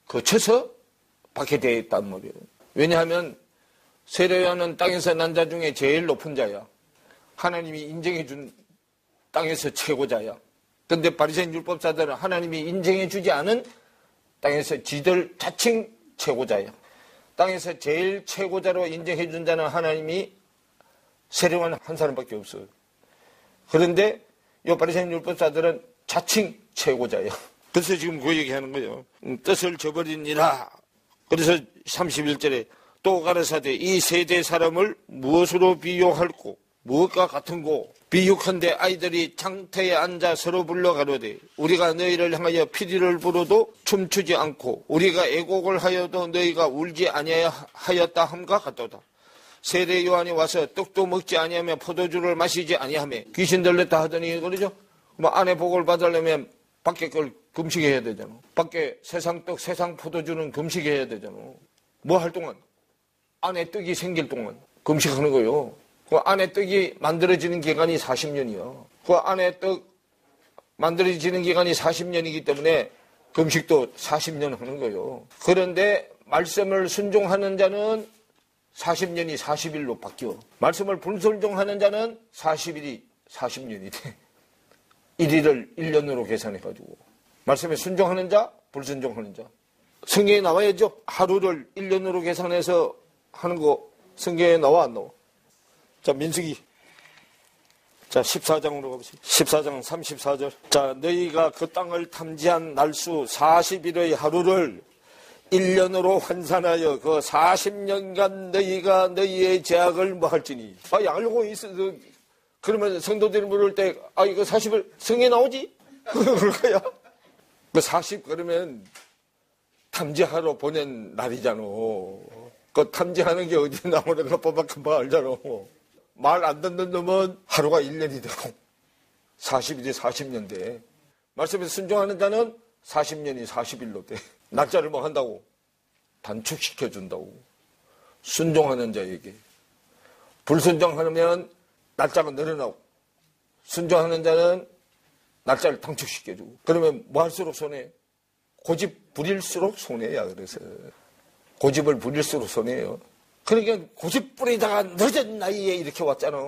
거쳐서 받게 되어 있단 말이에요. 왜냐하면 세례 요한은 땅에서 난 자 중에 제일 높은 자야. 하나님이 인정해 준 땅에서 최고자야. 그런데 바리새인 율법사들은 하나님이 인정해 주지 않은 땅에서 지들 자칭 최고자야. 땅에서 제일 최고자로 인정해 준 자는 하나님이 세례 요한 한 사람밖에 없어요. 그런데 이 바리새인 율법사들은 자칭 최고자야. 그래서 지금 그 얘기하는 거예요. 뜻을 저버리니라. 그래서 31절에 또 가라사대 이 세대 사람을 무엇으로 비유할꼬 무엇과 같은고 비유컨대 아이들이 장터에 앉아 서로 불러 가로되 우리가 너희를 향하여 피리를 불어도 춤추지 않고 우리가 애곡을 하여도 너희가 울지 아니하였다 함과 같도다. 세례 요한이 와서 떡도 먹지 아니하며 포도주를 마시지 아니하며 귀신 들렸다 하더니 그러죠. 안에 복을 받으려면 밖에 걸 금식해야 되잖아. 밖에 세상 떡 세상 포도주는 금식해야 되잖아. 뭐 할 동안? 안에 떡이 생길 동안 금식하는 거요. 그 안에 떡이 만들어지는 기간이 40년이요. 그 안에 떡 만들어지는 기간이 40년이기 때문에 금식도 40년 하는 거예요. 그런데 말씀을 순종하는 자는 40년이 40일로 바뀌어. 말씀을 불순종하는 자는 40일이 40년이 돼. 1일을 1년으로 계산해가지고. 말씀에 순종하는 자, 불순종하는 자. 성경에 나와야죠. 하루를 1년으로 계산해서 하는 거 성경에 나와 안 나와? 자, 민수기. 자, 14장으로 가보시죠. 14장 34절. 자, 너희가 그 땅을 탐지한 날수 40일의 하루를 1년으로 환산하여 그 40년간 너희가 너희의 죄악을 뭐할지니. 알고 있어. 그러면 성도들이 물을 때, 이거 40일 성경에 나오지? 그럴 거야. 그 40, 그러면 탐지하러 보낸 날이잖아. 그 탐지하는 게 어디 나오는 거 뽑아금방 알잖아. 말 안 듣는 놈은 하루가 1년이 되고 40일이 40년 돼. 말씀에 순종하는 자는 40년이 40일로 돼. 날짜를 뭐 한다고? 단축시켜준다고. 순종하는 자에게. 불순종하면 날짜가 늘어나고, 순종하는 자는 날짜를 단축시켜주고. 그러면 뭐 할수록 손해? 고집 부릴수록 손해야. 그래서 고집을 부릴수록 손해예요. 그러니까 고집 부리다가 늦은 나이에 이렇게 왔잖아.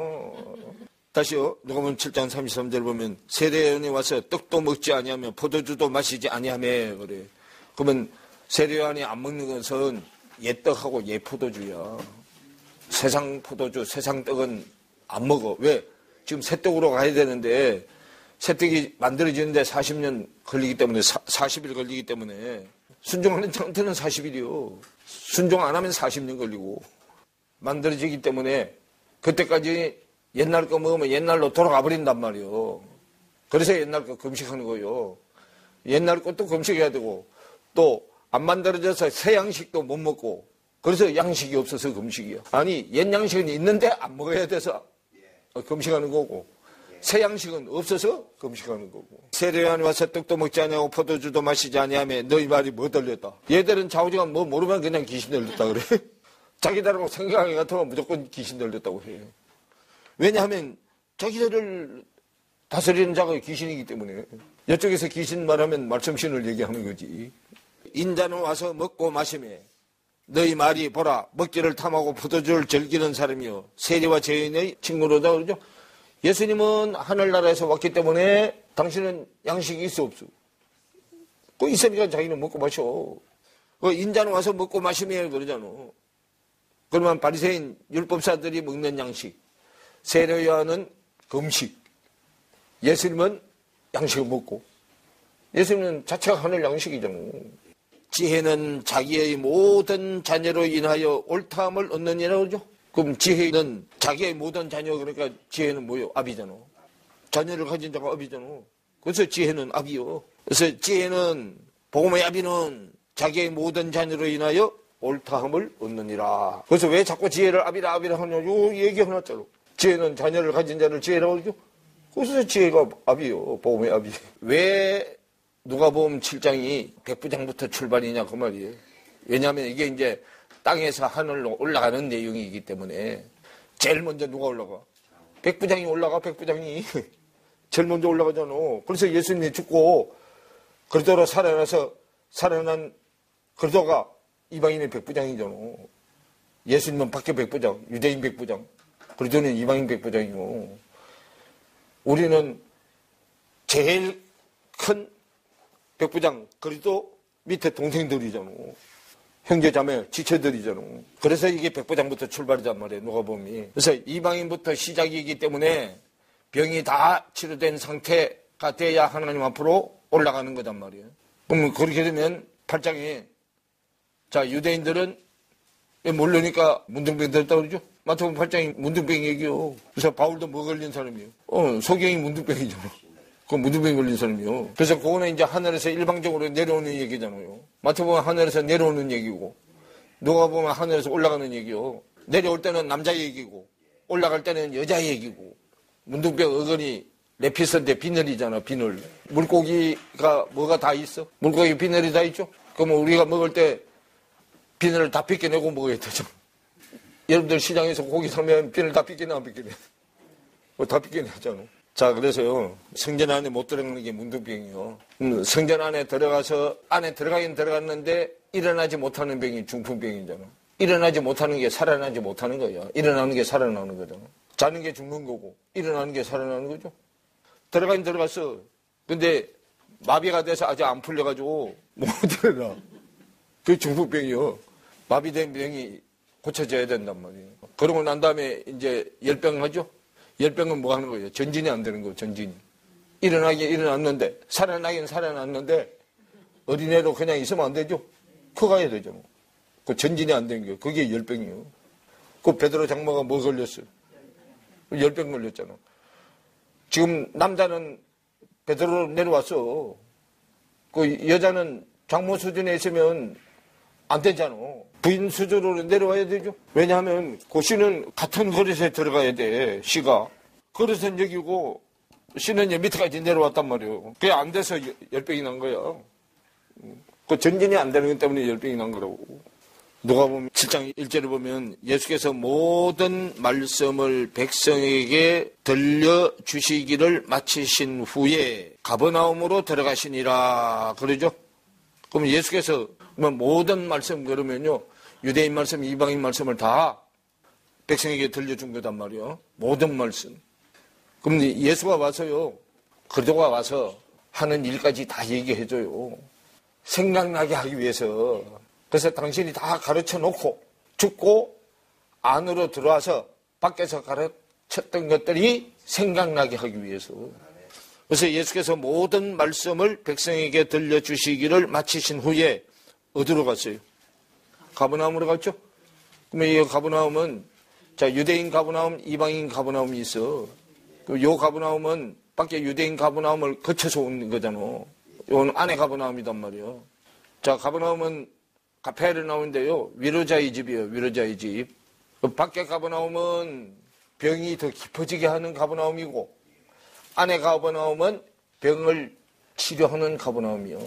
다시요. 누가복음 7장 33절 보면 세례요한이 와서 떡도 먹지 아니하며 포도주도 마시지 아니하며 그래. 그러면 세례요한이 안 먹는 것은 옛떡하고 옛포도주야. 세상 포도주, 세상 떡은 안 먹어. 왜? 지금 새떡으로 가야 되는데 새떡이 만들어지는데 40년 걸리기 때문에 40일 걸리기 때문에 순종하는 상태는 40일이요. 순종 안 하면 40년 걸리고 만들어지기 때문에 그때까지 옛날 거 먹으면 옛날로 돌아가 버린단 말이요. 그래서 옛날 거 금식하는 거요. 옛날 것도 금식해야 되고 또 안 만들어져서 새 양식도 못 먹고 그래서 양식이 없어서 금식이야. 아니 옛 양식은 있는데 안 먹어야 돼서 금식하는 거고 새 양식은 없어서 금식하는 거고. 세례요한이 와서 떡도 먹지 아니하고 포도주도 마시지 아니하며 너희 말이 뭐 들렸다. 얘들은 좌우지간 뭐 모르면 그냥 귀신 들렸다 그래. 자기들하고 생각이 같으면 무조건 귀신 들렸다고 해. 왜냐하면 자기들을 다스리는 자가 귀신이기 때문에. 이쪽에서 귀신 말하면 말씀신을 얘기하는 거지. 인자는 와서 먹고 마시며 너희 말이 보라 먹기를 탐하고 포도주를 즐기는 사람이요 세리와 죄인의 친구로다 그러죠. 예수님은 하늘나라에서 왔기 때문에 당신은 양식이 있어 없어? 그 있으니까 자기는 먹고 마셔. 그 인자는 와서 먹고 마시며 그러잖아. 그러면 바리새인 율법사들이 먹는 양식, 세례요한은 금식, 예수님은 양식을 먹고. 예수님은 자체가 하늘 양식이잖아. 지혜는 자기의 모든 자녀로 인하여 옳다함을 얻느니라 그러죠. 그럼 지혜는 자기의 모든 자녀, 그러니까 지혜는 뭐요? 아비잖아. 자녀를 가진 자가 아비잖아. 그래서 지혜는 아비요. 그래서 지혜는, 복음의 아비는 자기의 모든 자녀로 인하여 옳다함을 얻느니라. 그래서 왜 자꾸 지혜를 아비라 하냐고 얘기해놨잖아. 지혜는 자녀를 가진 자를 지혜라고 그러죠. 그래서 지혜가 아비요. 복음의 아비. 왜 누가복음 7장이 백부장부터 출발이냐 그 말이에요. 왜냐하면 이게 이제 땅에서 하늘로 올라가는 내용이기 때문에 제일 먼저 누가 올라가? 백부장이 올라가. 백부장이 제일 먼저 올라가잖아. 그래서 예수님이 죽고 그리스도로 살아나서 살아난 그리스도가 이방인의 백부장이잖아. 예수님은 밖에 백부장, 유대인 백부장, 그리스도는 이방인 백부장이고 우리는 제일 큰 백부장 그리스도 밑에 동생들이잖아. 형제자매 지체들이잖아. 그래서 이게 백부장부터 출발이란 말이에요. 누가복음이. 그래서 이방인부터 시작이기 때문에 병이 다 치료된 상태가 돼야 하나님 앞으로 올라가는 거단 말이에요. 그럼 그렇게 되면 8장에 자 유대인들은 모르니까 문둥병 들었다고 그러죠. 마태복음 8장이 문둥병 얘기요. 그래서 바울도 뭐 걸린 사람이에요? 소경이 문둥병이잖아. 그 문둥병 걸린 사람이요. 그래서 그거는 이제 하늘에서 일방적으로 내려오는 얘기잖아요. 마태복음 하늘에서 내려오는 얘기고, 누가복음 하늘에서 올라가는 얘기요. 내려올 때는 남자 얘기고, 올라갈 때는 여자 얘기고, 문둥병 어건이 레피선데 비늘이잖아, 비늘. 물고기가 뭐가 다 있어? 물고기 비늘이 다 있죠? 그러면 우리가 먹을 때 비늘을 다 벗겨내고 먹어야 되죠. 여러분들 시장에서 고기 사면 비늘 다 벗겨내, 안 벗겨내? 다 벗겨내잖아. 자, 그래서요, 성전 안에 못 들어가는 게 문둥병이요. 성전 안에 들어가서, 안에 들어가긴 들어갔는데, 일어나지 못하는 병이 중풍병이잖아. 일어나지 못하는 게 살아나지 못하는 거야. 일어나는 게 살아나는 거잖아. 자는 게 죽는 거고 일어나는 게 살아나는 거죠. 들어가긴 들어갔어. 근데 마비가 돼서 아직 안 풀려가지고 못 일어나. 그게 중풍병이요. 마비된 병이 고쳐져야 된단 말이에요. 그러고 난 다음에 이제 열병 하죠. 열병은 뭐 하는 거예요? 전진이 안 되는 거예요. 전진이. 일어나긴 일어났는데 살아나긴 살아났는데 어린애로 그냥 있으면 안 되죠. 커가야 되죠. 뭐. 그 전진이 안 되는 거예요. 그게 열병이에요. 그 베드로 장모가 뭐 걸렸어요? 열병 걸렸잖아. 지금 남자는 베드로로 내려왔어. 그 여자는 장모 수준에 있으면 안 되잖아. 부인 수준으로 내려와야 되죠. 왜냐하면 그 씨는 같은 그릇에 들어가야 돼. 씨가. 그릇은 여기고 씨는 밑에까지 내려왔단 말이에요. 그게 안 돼서 열병이 난 거야. 그 전진이 안 되는 것 때문에 열병이 난 거라고. 누가 보면 7장 1절에 보면 예수께서 모든 말씀을 백성에게 들려주시기를 마치신 후에 가버나움으로 들어가시니라 그러죠. 그럼 예수께서 모든 말씀 그러면요 유대인 말씀 이방인 말씀을 다 백성에게 들려준 거단 말이에요. 모든 말씀. 그럼 예수가 와서요 그리스도가 와서 하는 일까지 다 얘기해줘요. 생각나게 하기 위해서. 그래서 당신이 다 가르쳐 놓고 죽고 안으로 들어와서 밖에서 가르쳤던 것들이 생각나게 하기 위해서. 그래서 예수께서 모든 말씀을 백성에게 들려주시기를 마치신 후에 어디로 갔어요? 가버나움으로 갔죠? 그러면 이 가버나움은 자 유대인 가버나움, 이방인 가버나움이 있어. 요 가버나움은 밖에 유대인 가버나움을 거쳐서 온 거잖아. 요건 안에 가버나움이단 말이에요. 자 가버나움은 가페르나움인데요. 위로자의 집이에요. 위로자의 집. 밖에 가버나움은 병이 더 깊어지게 하는 가버나움이고 안에 가버나움은 병을 치료하는 가버나움이요.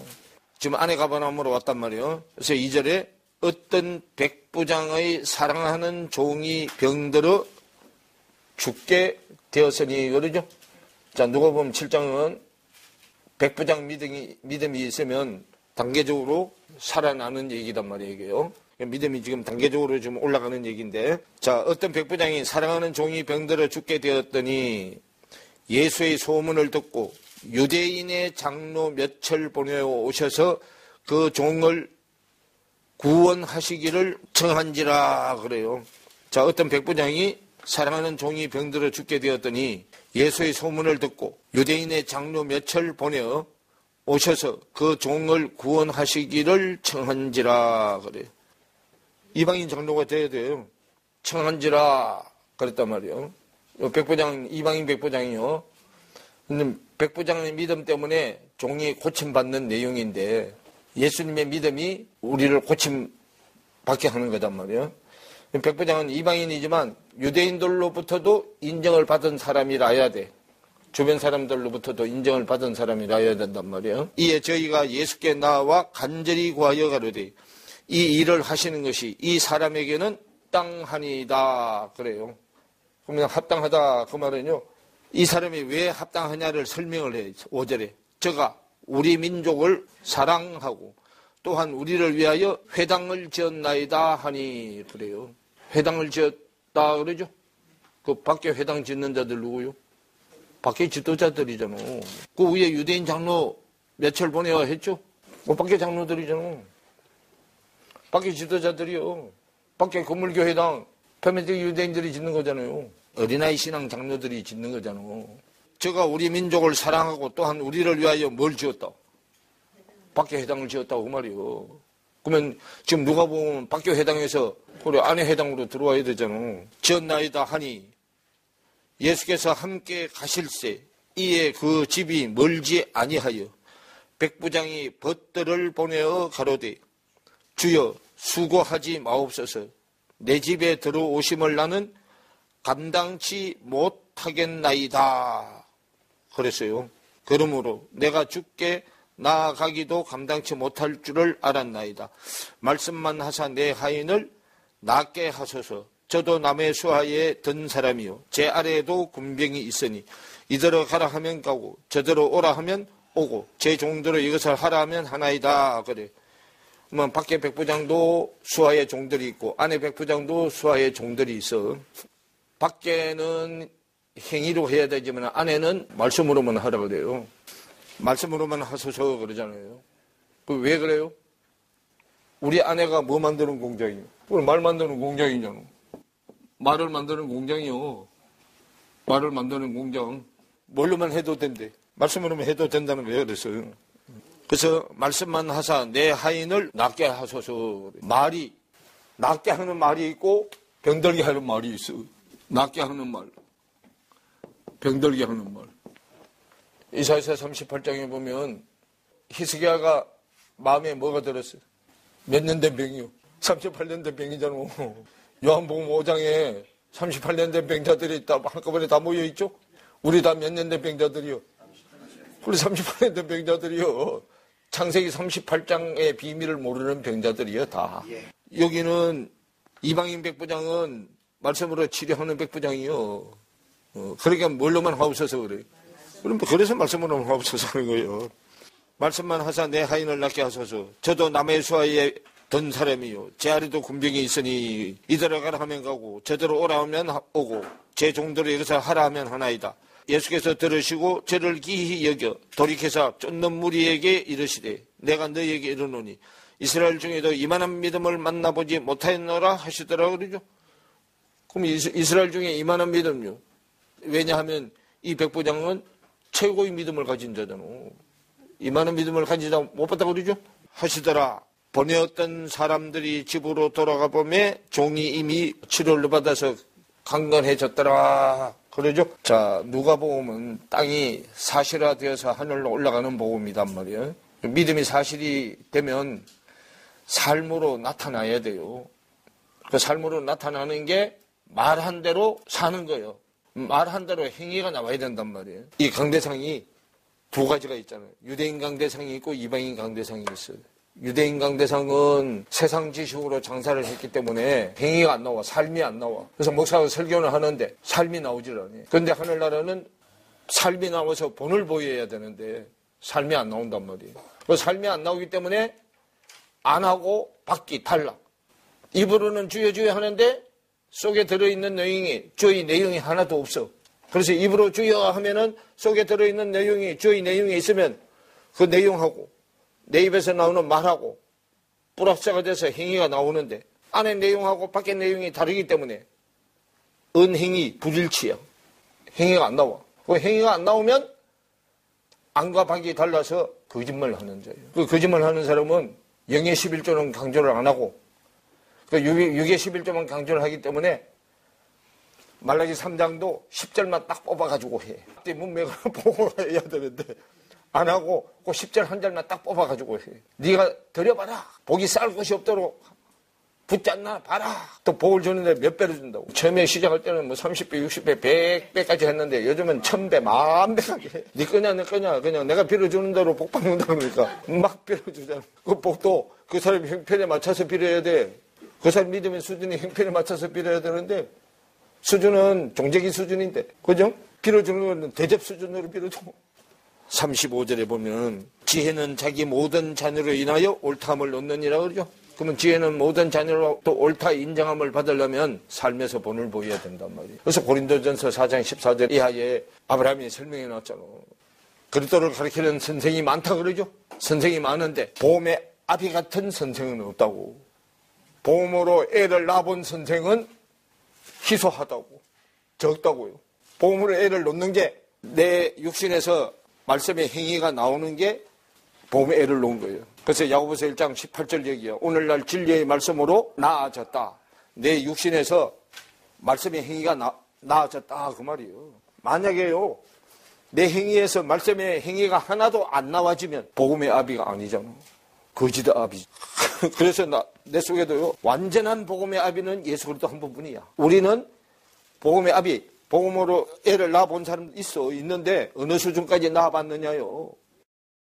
지금 안에 가버나움으로 왔단 말이에요. 그래서 2절에 어떤 백부장의 사랑하는 종이 병들어 죽게 되었으니 그러죠. 자 누가 보면 7장은 백부장 믿음이 있으면 단계적으로 살아나는 얘기단 말이에요. 믿음이 지금 단계적으로 좀 올라가는 얘기인데 자 어떤 백부장이 사랑하는 종이 병들어 죽게 되었더니 예수의 소문을 듣고 유대인의 장로 몇철 보내어 오셔서 그 종을 구원하시기를 청한지라 그래요. 자 어떤 백부장이 사랑하는 종이 병들어 죽게 되었더니 예수의 소문을 듣고 유대인의 장로 몇철 보내어 오셔서 그 종을 구원하시기를 청한지라 그래요. 이방인 장로가 돼야 돼요. 청한지라 그랬단 말이에요. 백부장, 이방인 백부장이요. 근데 백부장의 믿음 때문에 종이 고침받는 내용인데 예수님의 믿음이 우리를 고침받게 하는 거단 말이에요. 백부장은 이방인이지만 유대인들로부터도 인정을 받은 사람이라야 돼. 주변 사람들로부터도 인정을 받은 사람이라야 된단 말이에요. 이에 저희가 예수께 나와 간절히 구하여 가로되 이 일을 하시는 것이 이 사람에게는 합당하니이다 그래요. 그러면 합당하다 그 말은요. 이 사람이 왜 합당하냐를 설명을 해요. 5절에 저가 우리 민족을 사랑하고 또한 우리를 위하여 회당을 지었나이다 하니 그래요. 회당을 지었다 그러죠. 그 밖에 회당 짓는 자들 누구요? 밖에 지도자들이잖아. 그 위에 유대인 장로 몇철 보내야 했죠? 그 밖에 장로들이잖아. 밖에 지도자들이요. 밖에 건물교회당 표면적 유대인들이 짓는 거잖아요. 어린아이 신앙 장로들이 짓는 거잖아. 저가 우리 민족을 사랑하고 또한 우리를 위하여 뭘 지었다? 밖에 회당을 지었다고 그 말이요. 그러면 지금 누가 보면 밖에 회당에서 그래 안에 회당으로 들어와야 되잖아. 지었나이다 하니 예수께서 함께 가실새 이에 그 집이 멀지 아니하여 백부장이 벗들을 보내어 가로되 주여 수고하지 마옵소서 내 집에 들어오심을 나는 감당치 못하겠나이다 그랬어요. 그러므로 내가 주께 나아가기도 감당치 못할 줄을 알았나이다. 말씀만 하사 내 하인을 낫게 하소서. 저도 남의 수하에 든 사람이요 제 아래에도 군병이 있으니 이대로 가라 하면 가고 저대로 오라 하면 오고 제 종대로 이것을 하라 하면 하나이다 그래. 밖에 백부장도 수하의 종들이 있고 안에 백부장도 수하의 종들이 있어. 밖에는 행위로 해야 되지만 안에는 말씀으로만 하라 그래요. 말씀으로만 하소서 그러잖아요. 왜 그래요? 우리 아내가 뭐 만드는 공장이요? 말 만드는 공장이잖아. 말을 만드는 공장이요. 말을 만드는 공장. 뭘로만 해도 된대. 말씀으로만 해도 된다는 거예요. 그래서 말씀만 하사 내 하인을 낫게 하소서. 말이 낫게 하는 말이 있고 병들게 하는 말이 있어. 낫게 하는 말, 병들게 하는 말. 이사야서 38장에 보면 히스기야가 마음에 뭐가 들었어요? 몇 년 된 병이요? 38년 된 병이잖아. 요한복음 5장에 38년 된 병자들이 다 한꺼번에 다 모여있죠? 우리 다 몇 년 된 병자들이요? 우리 38년 된 병자들이요. 창세기 38장의 비밀을 모르는 병자들이요, 다. 여기는 이방인 백부장은 말씀으로 치료하는 백부장이요. 그러니까 뭘로만 하옵소서 그래요. 그래서 말씀으로만 하옵소서 하는 거예요. 말씀만 하사 내 하인을 낫게 하소서. 저도 남의 수하에 든 사람이요. 제 아래도 군병이 있으니 이대로 가라 하면 가고 저대로 오라 하면 오고 제 종들을 이것을 하라 하면 하나이다. 예수께서 들으시고 저를 기히 여겨 돌이켜서 쫓는 무리에게 이르시되 내가 너희에게 이르노니 이스라엘 중에도 이만한 믿음을 만나보지 못하였노라 하시더라 그러죠. 그럼 이스라엘 중에 이만한 믿음요. 왜냐하면 이 백부장은 최고의 믿음을 가진 자잖아. 이만한 믿음을 가진 자 못 봤다고 그러죠. 하시더라. 보내었던 사람들이 집으로 돌아가 보매 종이 이미 치료를 받아서 강건해졌더라. 그러죠. 자, 누가복음은 땅이 사실화되어서 하늘로 올라가는 복음이단 말이에요. 믿음이 사실이 되면 삶으로 나타나야 돼요. 그 삶으로 나타나는 게 말한 대로 사는 거예요. 말한 대로 행위가 나와야 된단 말이에요. 이 강대상이 두 가지가 있잖아요. 유대인 강대상이 있고 이방인 강대상이 있어요. 유대인 강대상은 세상 지식으로 장사를 했기 때문에 행위가 안 나와. 삶이 안 나와. 그래서 목사가 설교를 하는데 삶이 나오질 않아요. 그런데 하늘나라는 삶이 나와서 본을 보여야 되는데 삶이 안 나온단 말이에요. 그 삶이 안 나오기 때문에 안 하고 받기 탈락. 입으로는 주여 주여 하는데 속에 들어있는 내용이 주의 내용이 하나도 없어. 그래서 입으로 주여 하면은 속에 들어있는 내용이 주의 내용이 있으면 그 내용하고 내 입에서 나오는 말하고 불합사가 돼서 행위가 나오는데 안에 내용하고 밖에 내용이 다르기 때문에 은행이 불일치야. 행위가 안 나와. 그 행위가 안 나오면 안과 밖이 달라서 거짓말을 하는 자예요. 그 거짓말 하는 사람은 영의 11조는 강조를 안 하고 그 6의 11조만 강조를 하기 때문에 말라기 3장도 10절만 딱 뽑아가지고 해. 그때 문맥을 보고 해야 되는데 안 하고 그 10절 한 절만 딱 뽑아가지고 해. 네가 드려봐라. 복이 쌀 것이 없도록 붙잡나 봐라. 또 복을 주는데 몇 배로 준다고. 처음에 시작할 때는 뭐 30배, 60배, 100배까지 했는데 요즘은 1000배, 10,000배까지 해. 네 거냐, 내 거냐. 그냥 내가 빌어주는 대로 복 받는다 그러니까 막 빌어주잖아. 그 복도 그 사람 형편에 맞춰서 빌어야 돼. 그 사람 믿음의 수준이 형편에 맞춰서 빌어야 되는데 수준은 종재기 수준인데 그죠? 빌어주는 건 대접 수준으로 빌어줘. 35절에 보면 지혜는 자기 모든 자녀로 인하여 옳다함을 얻느니라 그러죠. 그러면 지혜는 모든 자녀로 또 옳다 인정함을 받으려면 삶에서 본을 보여야 된단 말이에요. 그래서 고린도전서 4장 14절 이하에 아브라함이 설명해 놨잖아. 그리스도를 가르치는 선생이 많다 그러죠. 선생이 많은데 보험의 아비 같은 선생은 없다고. 보험으로 애를 낳아본 선생은 희소하다고. 적다고요. 보험으로 애를 놓는 게 내 육신에서 말씀의 행위가 나오는 게 보험에 애를 놓은 거예요. 그래서 야고보서 1장 18절 얘기예요. 오늘날 진리의 말씀으로 나아졌다. 내 육신에서 말씀의 행위가 나아졌다 그 말이에요. 만약에요 내 행위에서 말씀의 행위가 하나도 안 나와지면 복음의 아비가 아니잖아. 거짓의 아비. 그래서 내 속에도요 완전한 복음의 아비는 예수 그리스도 한 분뿐이야. 우리는 복음의 아비, 복음으로 애를 낳아본 사람 있는데 어느 수준까지 낳아봤느냐요.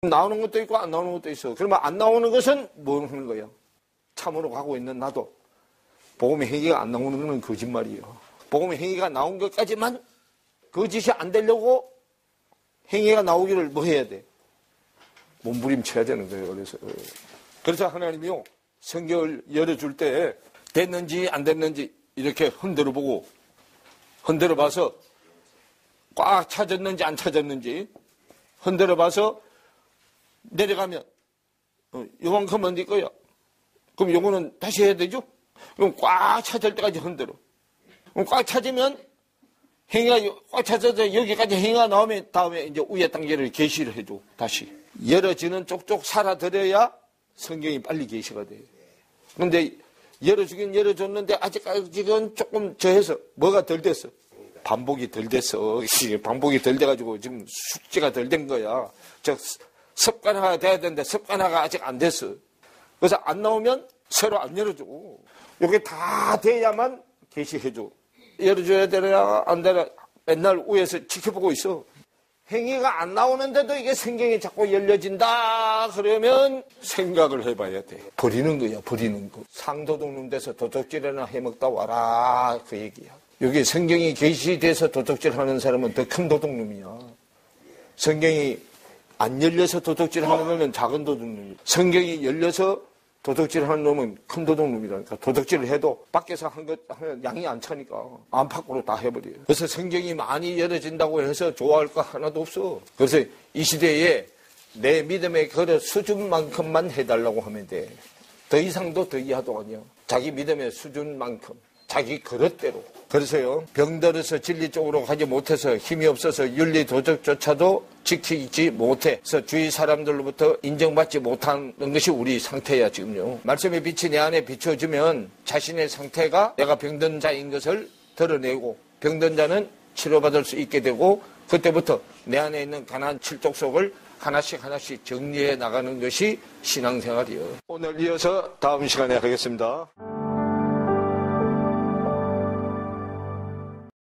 나오는 것도 있고 안 나오는 것도 있어. 그러면 안 나오는 것은 뭐 하는 거예요? 참으로 가고 있는 나도 복음의 행위가 안 나오는 것은 거짓말이에요. 복음의 행위가 나온 것까지만 거짓이 안 되려고 행위가 나오기를 뭐 해야 돼? 몸부림쳐야 되는 거예요. 그래서 하나님이요, 성경을 열어줄 때 됐는지 안 됐는지 이렇게 흔들어 보고, 흔들어 봐서 꽉 찾았는지 안 찾았는지 흔들어 봐서 내려가면 요만큼은 네 거야. 그럼 요거는 다시 해야 되죠? 그럼 꽉 찾을 때까지 흔들어. 그럼 꽉 찾으면 행위가 꽉 찾아서 여기까지 행위가 나오면 다음에 이제 위에 단계를 계시를 해줘. 다시 열어지는 쪽쪽 살아들어야 성경이 빨리 계시가 돼요. 그런데 열어주긴 열어줬는데 아직까지는 조금 저해서 뭐가 덜 됐어. 반복이 덜 됐어. 반복이 덜 돼가지고 지금 숙제가 덜 된 거야. 저 습관화가 돼야 되는데 습관화가 아직 안 됐어. 그래서 안 나오면 서로 안 열어줘. 이게 다 돼야만 계시해줘. 열어줘야 되나 안 되나 맨날 위에서 지켜보고 있어. 행위가 안 나오는데도 이게 성경이 자꾸 열려진다 그러면 생각을 해봐야 돼. 버리는 거야, 버리는 거. 상도둑놈 돼서 도둑질이나 해먹다 와라 그 얘기야. 여기 성경이 계시돼서 도둑질하는 사람은 더 큰 도둑놈이야. 성경이 안 열려서 도둑질하는 놈은 작은 도둑놈이야. 성경이 열려서 도둑질하는 놈은 큰 도둑놈이라니까. 도둑질을 해도 밖에서 한 것 양이 안 차니까 안팎으로 다 해버려요. 그래서 성경이 많이 열어진다고 해서 좋아할 거 하나도 없어. 그래서 이 시대에 내 믿음의 그릇 수준만큼만 해달라고 하면 돼. 더 이상도 더 이하도 아니야. 자기 믿음의 수준만큼 자기 그릇대로. 그래서요, 병들어서 진리 쪽으로 가지 못해서 힘이 없어서 윤리 도덕조차도 지키지 못해서 주위 사람들로부터 인정받지 못하는 것이 우리 상태야 지금요. 말씀의 빛이 내 안에 비춰지면 자신의 상태가 내가 병든 자인 것을 드러내고 병든 자는 치료받을 수 있게 되고 그때부터 내 안에 있는 가난 칠족 속을 하나씩 하나씩 정리해 나가는 것이 신앙생활이요. 오늘 이어서 다음 시간에 하겠습니다.